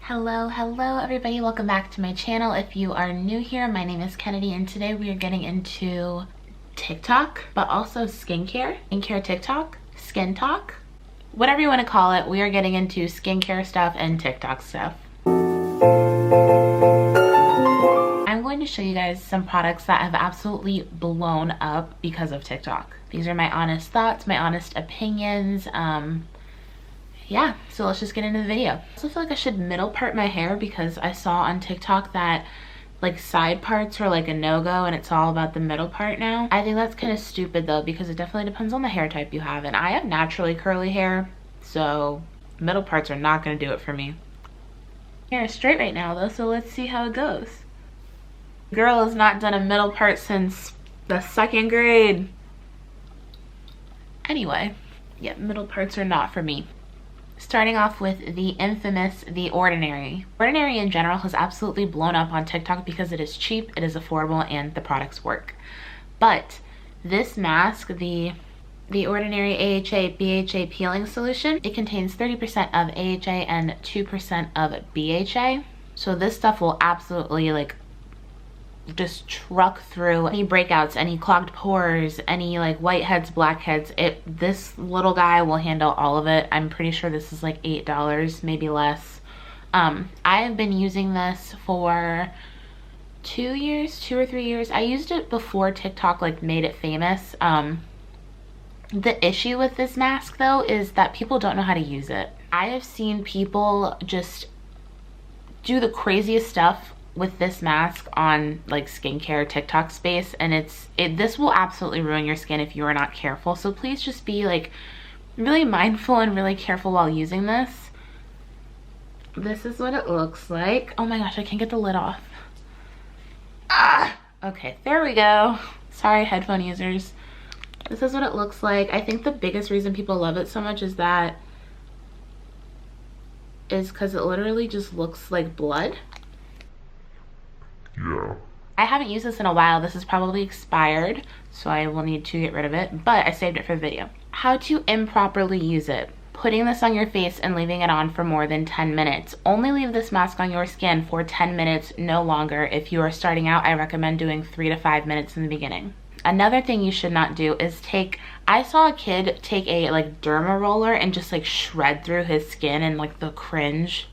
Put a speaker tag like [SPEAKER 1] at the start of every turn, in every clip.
[SPEAKER 1] Hello everybody, welcome back to my channel. If you are new here, my name is Kennedy and today we are getting into TikTok, but also skincare TikTok, skin talk, whatever you want to call it. We are getting into skincare stuff and TikTok stuff. I'm going to show you guys some products that have absolutely blown up because of TikTok. These are my honest thoughts, my honest opinions. Yeah, so let's just get into the video. I also feel like I should middle part my hair because I saw on TikTok that like side parts are like a no-go and it's all about the middle part now. I think that's kind of stupid though, because it definitely depends on the hair type you have, and I have naturally curly hair, so middle parts are not going to do it for me. Hair is straight right now though, so let's see how it goes. Girl has not done a middle part since the 2nd grade. Anyway, yeah, middle parts are not for me. Starting off with the infamous The Ordinary. Ordinary in general has absolutely blown up on TikTok because it is cheap, it is affordable, and the products work. But this mask, the Ordinary AHA BHA peeling solution, it contains 30% of AHA and 2% of BHA. So this stuff will absolutely like just truck through any breakouts, any clogged pores, any like whiteheads, blackheads. This little guy will handle all of it. I'm pretty sure this is like $8, maybe less. I have been using this for 2 or 3 years. I used it before TikTok like made it famous. The issue with this mask though is that people don't know how to use it. I have seen people just do the craziest stuff with this mask on like skincare TikTok space, and this will absolutely ruin your skin if you are not careful. So please just be like really mindful and really careful while using this. This is what it looks like. Oh my gosh, I can't get the lid off. Okay, there we go. Sorry, headphone users. This is what it looks like. I think the biggest reason people love it so much is because it literally just looks like blood. Yeah. I haven't used this in a while. This is probably expired, so I will need to get rid of it, but I saved it for the video. How to improperly use it. Putting this on your face and leaving it on for more than 10 minutes. Only leave this mask on your skin for 10 minutes, no longer. If you are starting out, I recommend doing 3 to 5 minutes in the beginning. Another thing you should not do is I saw a kid take a like derma roller and just like shred through his skin, and like the cringe.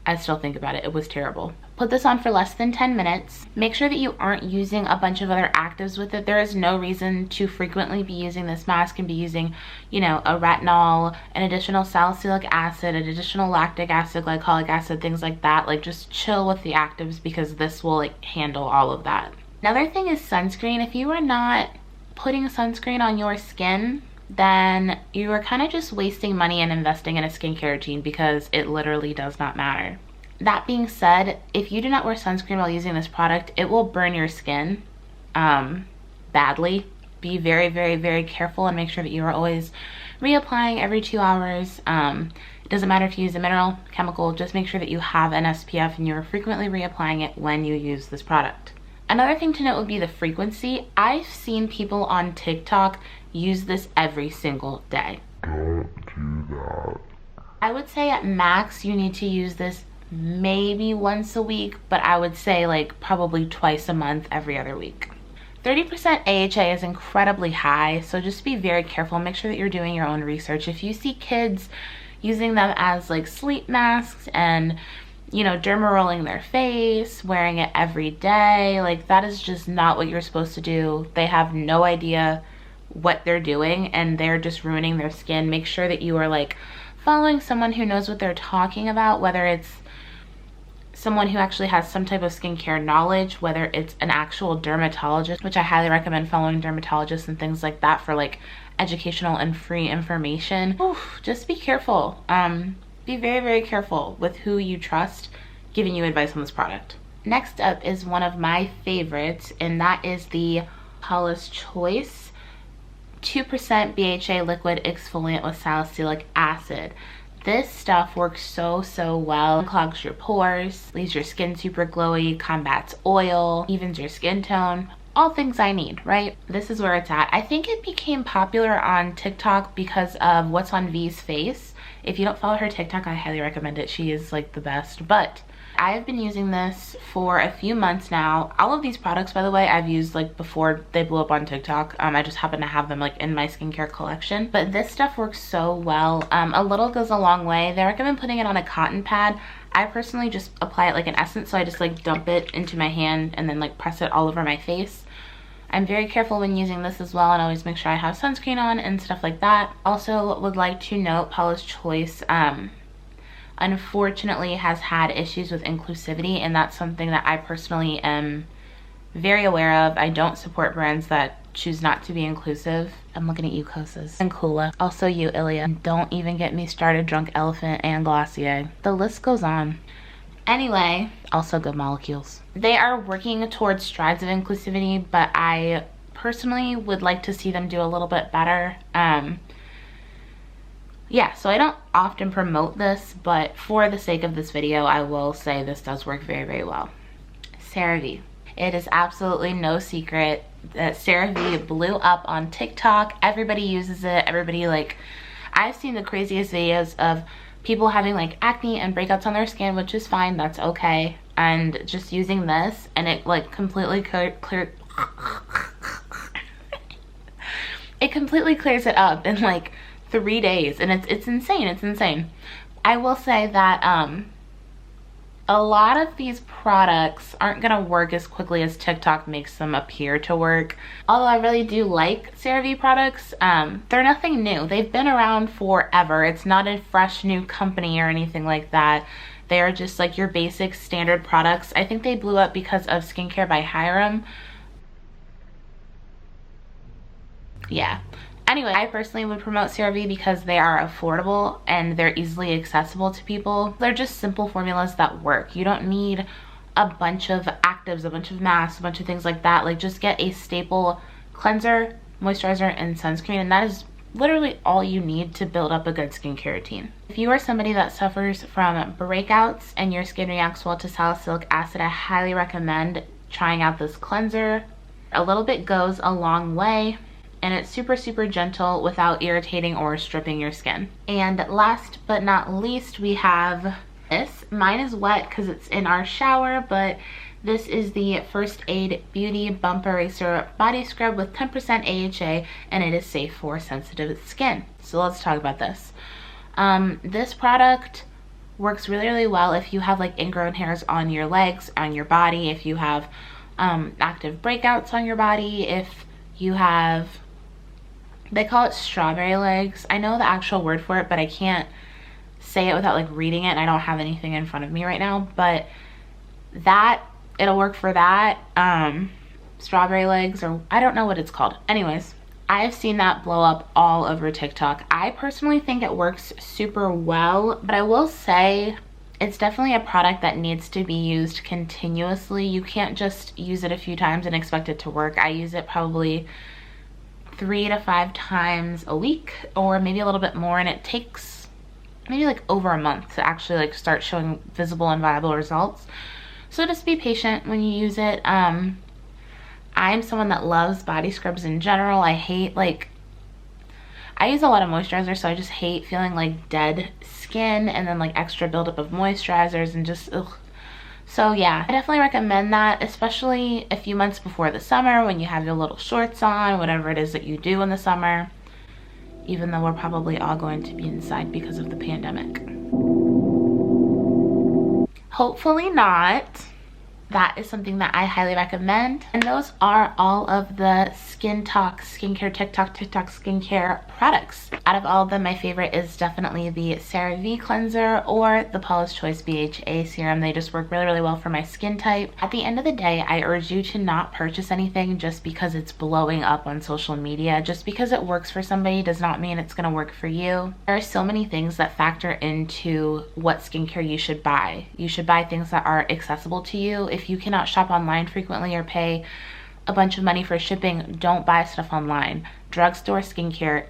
[SPEAKER 1] I still think about it. It was terrible. Put this on for less than 10 minutes. Make sure that you aren't using a bunch of other actives with it. There is no reason to frequently be using this mask and be using, you know, a retinol, an additional salicylic acid, an additional lactic acid, glycolic acid, things like that. Like just chill with the actives because this will like handle all of that. Another thing is sunscreen. If you are not putting sunscreen on your skin, then you are kind of just wasting money and investing in a skincare routine because it literally does not matter. That being said, if you do not wear sunscreen while using this product, it will burn your skin badly. Be very, very, very careful and make sure that you are always reapplying every 2 hours. It doesn't matter if you use a mineral, chemical, just make sure that you have an SPF and you are frequently reapplying it when you use this product. Another thing to note would be the frequency. I've seen people on TikTok use this every single day. Don't do that. I would say at max you need to use this maybe once a week, but I would say like probably twice a month, every other week. 30% AHA is incredibly high, so just be very careful. Make sure that you're doing your own research. If you see kids using them as like sleep masks and, you know, derma rolling their face, wearing it every day, like that is just not what you're supposed to do. They have no idea what they're doing and they're just ruining their skin. Make sure that you are like following someone who knows what they're talking about, whether it's someone who actually has some type of skincare knowledge, whether it's an actual dermatologist, which I highly recommend following dermatologists and things like that for like educational and free information. Oof, just be careful. Be very, very careful with who you trust giving you advice on this product. Next up is one of my favorites, and that is the Paulas Choice 2% BHA liquid exfoliant with salicylic acid. This stuff works so well. Clogs your pores, leaves your skin super glowy, combats oil, evens your skin tone. All things I need, right? This is where it's at. I think it became popular on TikTok because of What's on V's face. If you don't follow her TikTok, I highly recommend it. She is like the best. But I've been using this for a few months now. All of these products, by the way, I've used like before they blew up on TikTok. I just happen to have them like in my skincare collection. But this stuff works so well. A little goes a long way. They recommend putting it on a cotton pad. I personally just apply it like an essence, so I just like dump it into my hand and then like press it all over my face. I'm very careful when using this as well and always make sure I have sunscreen on and stuff like that. Also would like to note Paulas Choice unfortunately has had issues with inclusivity, and that's something that I personally am very aware of. I don't support brands that choose not to be inclusive. I'm looking at you, Kosas. And Kula. Also you, Ilia. Don't even get me started, Drunk Elephant and Glossier. The list goes on. Anyway, also Good Molecules. They are working towards strides of inclusivity, but I personally would like to see them do a little bit better. Yeah, so I don't often promote this, but for the sake of this video, I will say this does work very, very well. CeraVe. It is absolutely no secret that CeraVe blew up on TikTok. Everybody uses it. Everybody, like, I've seen the craziest videos of people having like acne and breakouts on their skin, which is fine, that's okay. And just using this, and it like completely clear it completely clears it up in like 3 days, and it's insane. It's insane. I will say that a lot of these products aren't gonna work as quickly as TikTok makes them appear to work. Although I really do like CeraVe products, they're nothing new. They've been around forever. It's not a fresh new company or anything like that. They are just like your basic standard products. I think they blew up because of Skincare by Hiram. Yeah. Anyway, I personally would promote CeraVe because they are affordable and they're easily accessible to people. They're just simple formulas that work. You don't need a bunch of actives, a bunch of masks, a bunch of things like that. Like, just get a staple cleanser, moisturizer, and sunscreen, and that is literally all you need to build up a good skincare routine. If you are somebody that suffers from breakouts and your skin reacts well to salicylic acid, I highly recommend trying out this cleanser. A little bit goes a long way, and it's super, super gentle without irritating or stripping your skin. And last but not least, we have this. Mine is wet because it's in our shower, but this is the First Aid Beauty Bump Eraser Body Scrub with 10% AHA, and it is safe for sensitive skin. So let's talk about this. This product works really, really well if you have like ingrown hairs on your legs, on your body, if you have active breakouts on your body, if you have, they call it strawberry legs. I know the actual word for it, but I can't say it without like reading it, and I don't have anything in front of me right now, but that, it'll work for that. Strawberry legs, or I don't know what it's called. Anyways, I've seen that blow up all over TikTok. I personally think it works super well, but I will say it's definitely a product that needs to be used continuously. You can't just use it a few times and expect it to work. I use it probably 3 to 5 times a week, or maybe a little bit more, and it takes maybe like over a month to actually like start showing visible and viable results. So just be patient when you use it. I'm someone that loves body scrubs in general. I hate, like, I use a lot of moisturizer, so I just hate feeling like dead skin and then like extra buildup of moisturizers and just ugh. So yeah, I definitely recommend that, especially a few months before the summer when you have your little shorts on, whatever it is that you do in the summer, even though we're probably all going to be inside because of the pandemic. Hopefully not. That is something that I highly recommend. And those are all of the Skin Talk Skincare TikTok skincare products. Out of all of them, my favorite is definitely the CeraVe cleanser or the Paulas Choice BHA serum. They just work really, really well for my skin type. At the end of the day, I urge you to not purchase anything just because it's blowing up on social media. Just because it works for somebody does not mean it's gonna work for you. There are so many things that factor into what skincare you should buy. You should buy things that are accessible to you. If you cannot shop online frequently or pay a bunch of money for shipping, don't buy stuff online. Drugstore skincare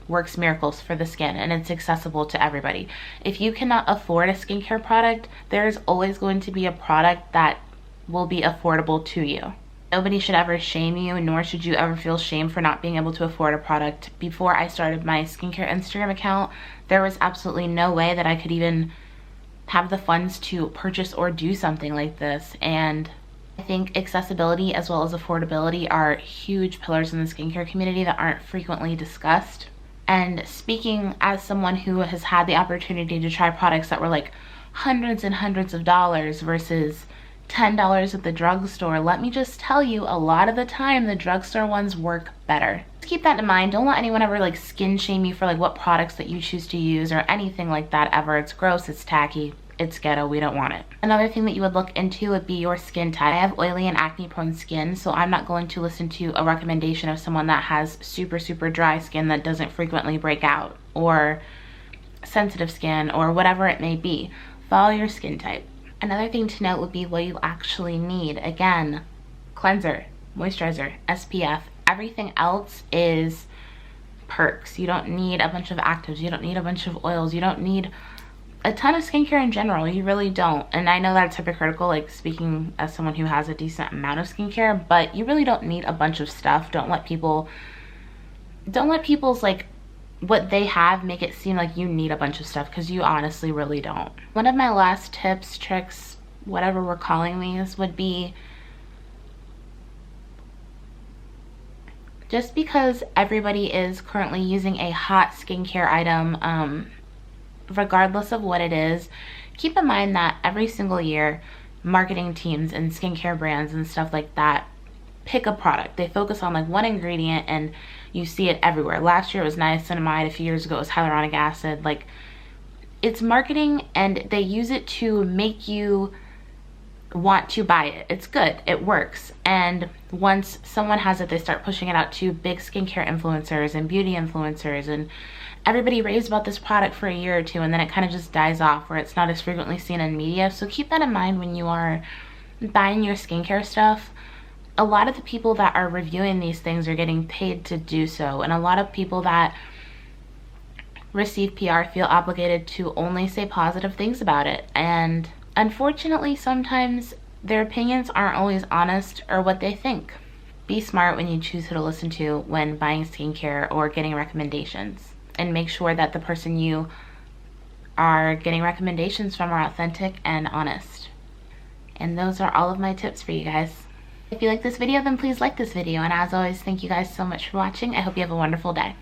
[SPEAKER 1] works miracles for the skin, and it's accessible to everybody. If you cannot afford a skincare product, there's always going to be a product that will be affordable to you. Nobody should ever shame you, nor should you ever feel shame for not being able to afford a product. Before I started my skincare Instagram account, there was absolutely no way that I could even have the funds to purchase or do something like this. And I think accessibility as well as affordability are huge pillars in the skincare community that aren't frequently discussed. And speaking as someone who has had the opportunity to try products that were like hundreds and hundreds of dollars versus $10 at the drugstore, let me just tell you, a lot of the time the drugstore ones work better. Just keep that in mind. Don't let anyone ever like skin shame you for like what products that you choose to use or anything like that ever. It's gross, it's tacky, it's ghetto, we don't want it. Another thing that you would look into would be your skin type. I have oily and acne prone skin, so I'm not going to listen to a recommendation of someone that has super dry skin that doesn't frequently break out, or sensitive skin, or whatever it may be. Follow your skin type. Another thing to note would be what you actually need. Again, cleanser, moisturizer, SPF. Everything else is perks. You don't need a bunch of actives. You don't need a bunch of oils. You don't need a ton of skincare in general. You really don't. And I know that's hypocritical, like speaking as someone who has a decent amount of skincare, but you really don't need a bunch of stuff. Don't let people's like what they have make it seem like you need a bunch of stuff, because you honestly really don't. One of my last tips, tricks, whatever we're calling these, would be just because everybody is currently using a hot skincare item, regardless of what it is, keep in mind that every single year marketing teams and skincare brands and stuff like that pick a product. They focus on like one ingredient and you see it everywhere. Last year it was niacinamide, a few years ago it was hyaluronic acid. Like, it's marketing and they use it to make you want to buy it. It's good, it works. And once someone has it, they start pushing it out to big skincare influencers and beauty influencers, and everybody raves about this product for a year or two, and then it kind of just dies off where it's not as frequently seen in media. So keep that in mind when you are buying your skincare stuff. A lot of the people that are reviewing these things are getting paid to do so, and a lot of people that receive PR feel obligated to only say positive things about it. And unfortunately, sometimes their opinions aren't always honest or what they think. Be smart when you choose who to listen to when buying skincare or getting recommendations, and make sure that the person you are getting recommendations from are authentic and honest. And those are all of my tips for you guys. If you like this video, then please like this video. And as always, thank you guys so much for watching. I hope you have a wonderful day.